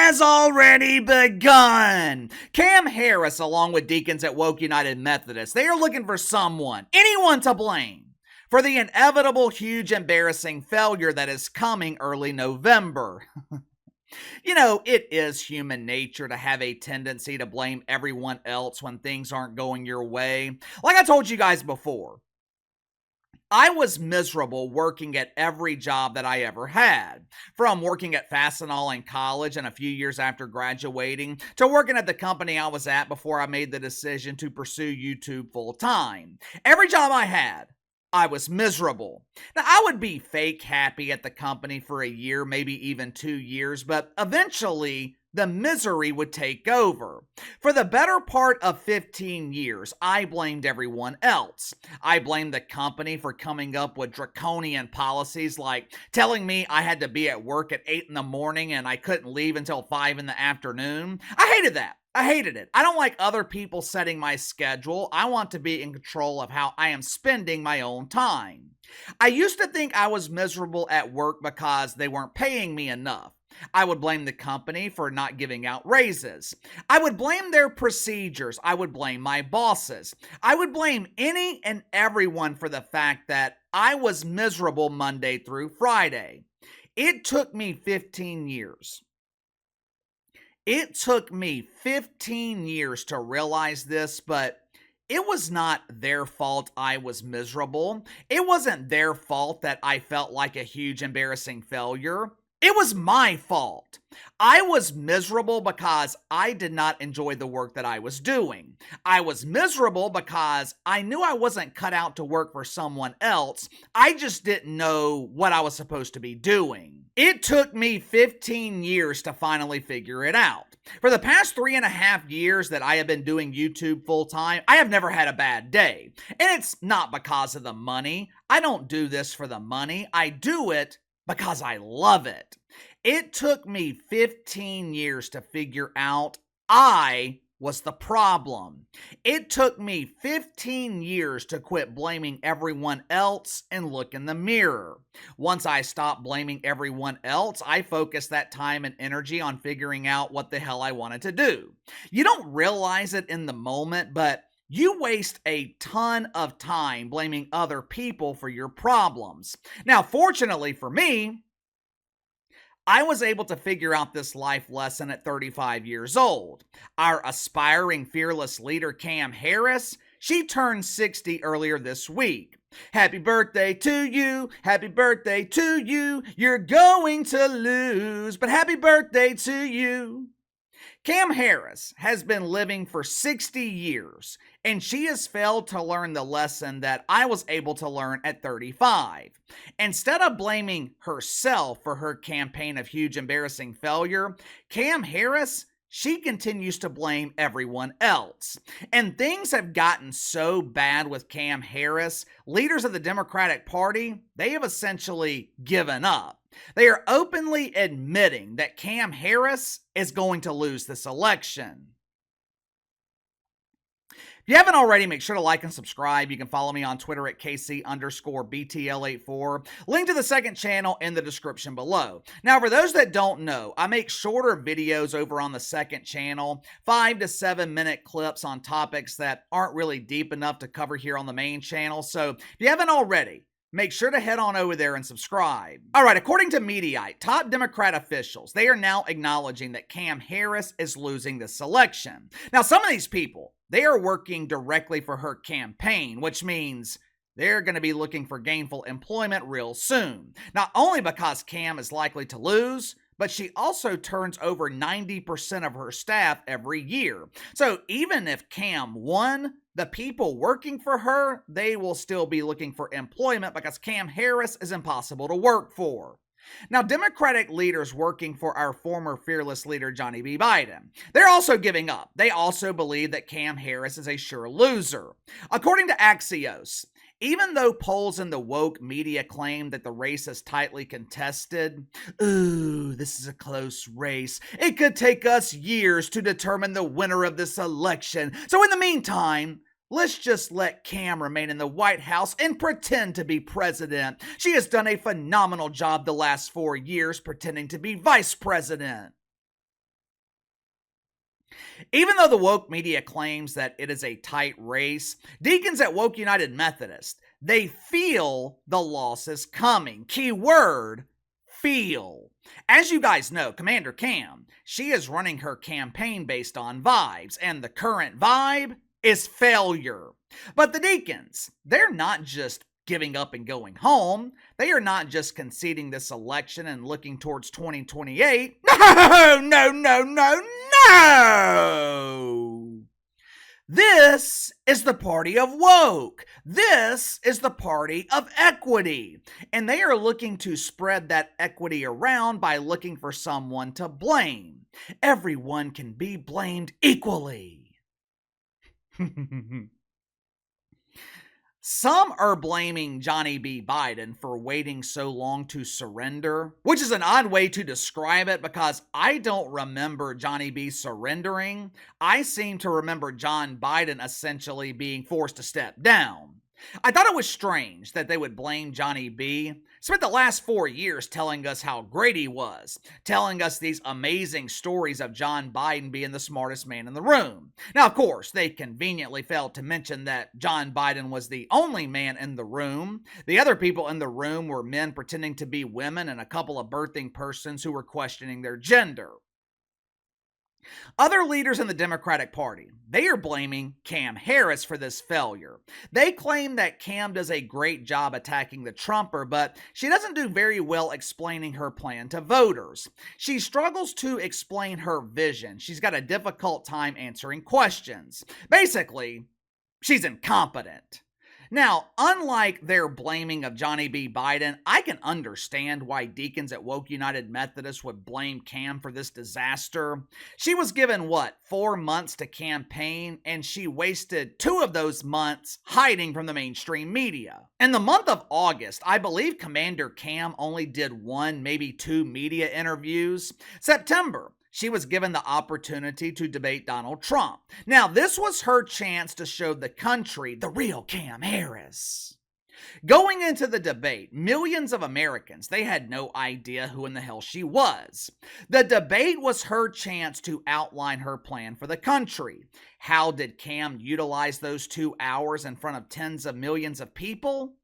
has already begun. Cam Harris, along with deacons at Woke United Methodist, they are looking for someone, anyone to blame for the inevitable, huge, embarrassing failure that is coming early November. You know, it is human nature to have a tendency to blame everyone else when things aren't going your way. Like I told you guys before, I was miserable working at every job that I ever had, from working at Fastenal in college and a few years after graduating, to working at the company I was at before I made the decision to pursue YouTube full time. Every job I had, I was miserable. Now, I would be fake happy at the company for a year, maybe even 2 years, but eventually the misery would take over. For the better part of 15 years, I blamed everyone else. I blamed the company for coming up with draconian policies like telling me I had to be at work at 8 in the morning and I couldn't leave until 5 in the afternoon. I hated that. I hated it. I don't like other people setting my schedule. I want to be in control of how I am spending my own time. I used to think I was miserable at work because they weren't paying me enough. I would blame the company for not giving out raises. I would blame their procedures. I would blame my bosses. I would blame any and everyone for the fact that I was miserable Monday through Friday. It took me 15 years. It took me 15 years to realize this, but it was not their fault I was miserable. It wasn't their fault that I felt like a huge embarrassing failure. It was my fault. I was miserable because I did not enjoy the work that I was doing. I was miserable because I knew I wasn't cut out to work for someone else. I just didn't know what I was supposed to be doing. It took me 15 years to finally figure it out. For the past 3.5 years that I have been doing YouTube full time, I have never had a bad day. And it's not because of the money. I don't do this for the money. I do it because I love it. It took me 15 years to figure out I was the problem. It took me 15 years to quit blaming everyone else and look in the mirror. Once I stopped blaming everyone else, I focused that time and energy on figuring out what the hell I wanted to do. You don't realize it in the moment, but you waste a ton of time blaming other people for your problems. Now, fortunately for me, I was able to figure out this life lesson at 35 years old. Our aspiring fearless leader, Cam Harris, she turned 60 earlier this week. Happy birthday to you, happy birthday to you, you're going to lose, but happy birthday to you. Cam Harris has been living for 60 years, and she has failed to learn the lesson that I was able to learn at 35. Instead of blaming herself for her campaign of huge embarrassing failure, Cam Harris, she continues to blame everyone else. And things have gotten so bad with Cam Harris, leaders of the Democratic Party, they have essentially given up. They are openly admitting that Cam Harris is going to lose this election. If you haven't already, make sure to like and subscribe. You can follow me on Twitter at KC_BTL84. Link to the second channel in the description below. Now, for those that don't know, I make shorter videos over on the second channel, 5 to 7 minute clips on topics that aren't really deep enough to cover here on the main channel. So if you haven't already, make sure to head on over there and subscribe. All right, according to Mediaite, top Democrat officials, they are now acknowledging that Cam Harris is losing this election. Now, some of these people, they are working directly for her campaign, which means they're going to be looking for gainful employment real soon. Not only because Cam is likely to lose, but she also turns over 90% of her staff every year. So even if Cam won, the people working for her, they will still be looking for employment because Cam Harris is impossible to work for. Now, Democratic leaders working for our former fearless leader, Johnny B. Biden, they're also giving up. They also believe that Cam Harris is a sure loser. According to Axios, even though polls in the woke media claim that the race is tightly contested, ooh, this is a close race. It could take us years to determine the winner of this election. So in the meantime, let's just let Cam remain in the White House and pretend to be president. She has done a phenomenal job the last 4 years pretending to be vice president. Even though the woke media claims that it is a tight race, deacons at Woke United Methodist, they feel the loss is coming. Key word, feel. As you guys know, Commander Cam, she is running her campaign based on vibes, and the current vibe is failure. But the deacons, they're not just giving up and going home. They are not just conceding this election and looking towards 2028. No, no, no, no, no! This is the party of woke. This is the party of equity. And they are looking to spread that equity around by looking for someone to blame. Everyone can be blamed equally. Some are blaming Johnny B. Biden for waiting so long to surrender, which is an odd way to describe it because I don't remember Johnny B. surrendering. I seem to remember John Biden essentially being forced to step down. I thought it was strange that they would blame Johnny B. Spent the last 4 years telling us how great he was, telling us these amazing stories of John Biden being the smartest man in the room. Now, of course, they conveniently failed to mention that John Biden was the only man in the room. The other people in the room were men pretending to be women and a couple of birthing persons who were questioning their gender. Other leaders in the Democratic Party, they are blaming Cam Harris for this failure. They claim that Cam does a great job attacking the Trumper, but she doesn't do very well explaining her plan to voters. She struggles to explain her vision. She's got a difficult time answering questions. Basically, she's incompetent. Now, unlike their blaming of Johnny B. Biden, I can understand why deacons at Woke United Methodist would blame Cam for this disaster. She was given, 4 months to campaign, and she wasted 2 of those months hiding from the mainstream media. In the month of August, I believe Commander Cam only did 1, maybe 2 media interviews. September, she was given the opportunity to debate Donald Trump. Now, this was her chance to show the country the real Cam Harris. Going into the debate, millions of Americans, they had no idea who in the hell she was. The debate was her chance to outline her plan for the country. How did Cam utilize those 2 hours in front of tens of millions of people?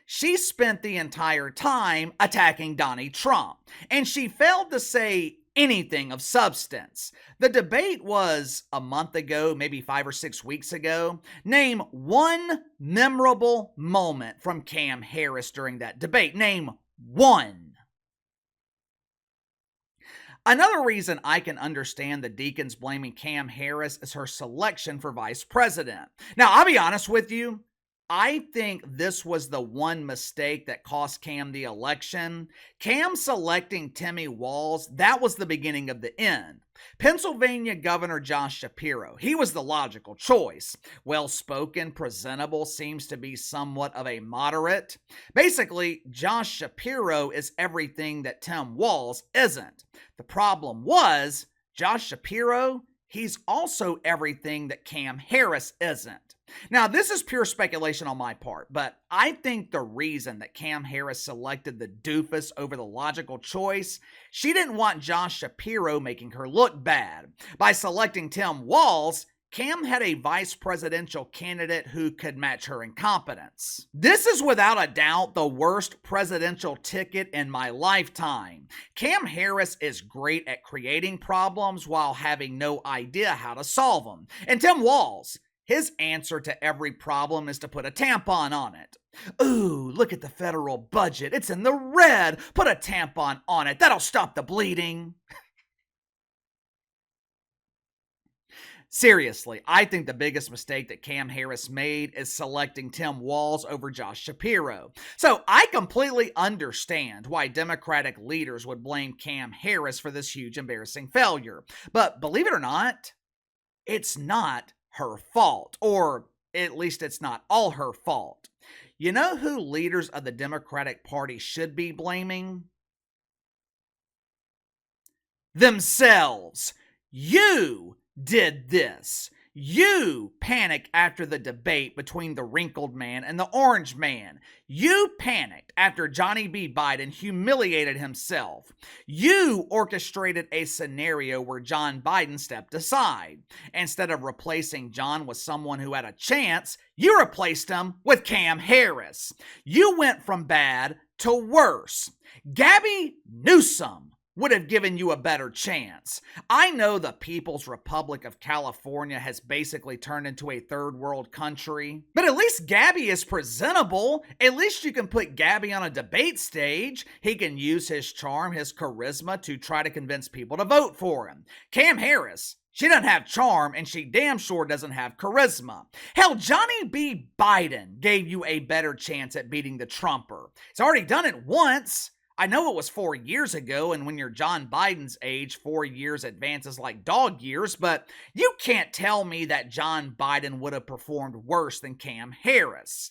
She spent the entire time attacking Donald Trump, and she failed to say anything of substance. The debate was a month ago, maybe 5 or 6 weeks ago. Name one memorable moment from Cam Harris during that debate. Name one. Another reason I can understand the deacons blaming Cam Harris is her selection for vice president. Now, I'll be honest with you. I think this was the one mistake that cost Cam the election. Cam selecting Tim Walz, that was the beginning of the end. Pennsylvania Governor Josh Shapiro, he was the logical choice. Well-spoken, presentable, seems to be somewhat of a moderate. Basically, Josh Shapiro is everything that Tim Walz isn't. The problem was, Josh Shapiro, he's also everything that Cam Harris isn't. Now, this is pure speculation on my part, but I think the reason that Cam Harris selected the doofus over the logical choice, she didn't want Josh Shapiro making her look bad. By selecting Tim Walz, Cam had a vice presidential candidate who could match her incompetence. This is without a doubt the worst presidential ticket in my lifetime. Cam Harris is great at creating problems while having no idea how to solve them. And Tim Walz, his answer to every problem is to put a tampon on it. Ooh, look at the federal budget. It's in the red. Put a tampon on it. That'll stop the bleeding. Seriously, I think the biggest mistake that Cam Harris made is selecting Tim Walz over Josh Shapiro. So I completely understand why Democratic leaders would blame Cam Harris for this huge embarrassing failure. But believe it or not, it's not her fault, or at least it's not all her fault. You know who leaders of the Democratic Party should be blaming? Themselves. You did this. You panicked after the debate between the wrinkled man and the orange man. You panicked after Johnny B. Biden humiliated himself. You orchestrated a scenario where John Biden stepped aside. Instead of replacing John with someone who had a chance, you replaced him with Cam Harris. You went from bad to worse. Gabby Newsom would have given you a better chance. I know the People's Republic of California has basically turned into a third world country, but at least Gabby is presentable. At least you can put Gabby on a debate stage. He can use his charm, his charisma to try to convince people to vote for him. Cam Harris, she doesn't have charm, and she damn sure doesn't have charisma. Hell, Johnny B. Biden gave you a better chance at beating the Trumper. He's already done it once. I know it was 4 years ago, and when you're John Biden's age, 4 years advances like dog years, but you can't tell me that John Biden would have performed worse than Cam Harris.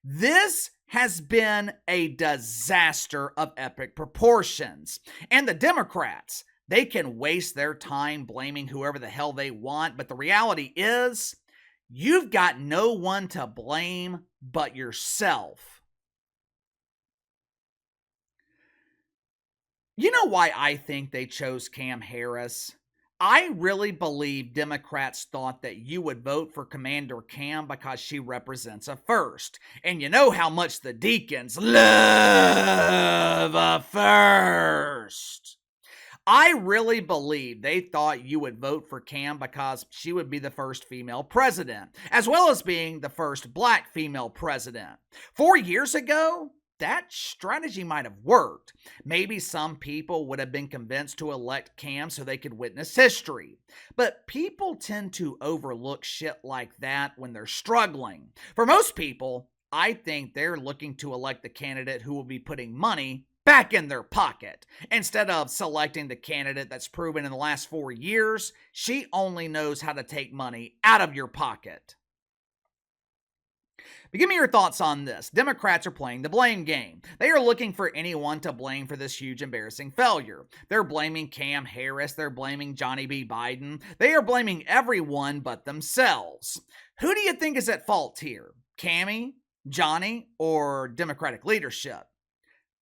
This has been a disaster of epic proportions. And the Democrats, they can waste their time blaming whoever the hell they want, but the reality is, you've got no one to blame but yourself. You know why I think they chose Cam Harris? I really believe Democrats thought that you would vote for Commander Cam because she represents a first. And you know how much the Deacons love a first. I really believe they thought you would vote for Cam because she would be the first female president, as well as being the first black female president. 4 years ago, that strategy might have worked. Maybe some people would have been convinced to elect Cam so they could witness history. But people tend to overlook shit like that when they're struggling. For most people, I think they're looking to elect the candidate who will be putting money back in their pocket. Instead of selecting the candidate that's proven in the last 4 years, she only knows how to take money out of your pocket. But give me your thoughts on this. Democrats are playing the blame game. They are looking for anyone to blame for this huge embarrassing failure. They're blaming Cam Harris. They're blaming Johnny B. Biden. They are blaming everyone but themselves. Who do you think is at fault here? Cammy, Johnny, or Democratic leadership?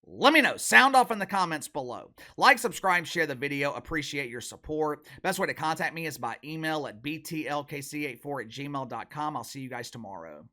Let me know. Sound off in the comments below. Like, subscribe, share the video. Appreciate your support. Best way to contact me is by email at btlkc84@gmail.com. I'll see you guys tomorrow.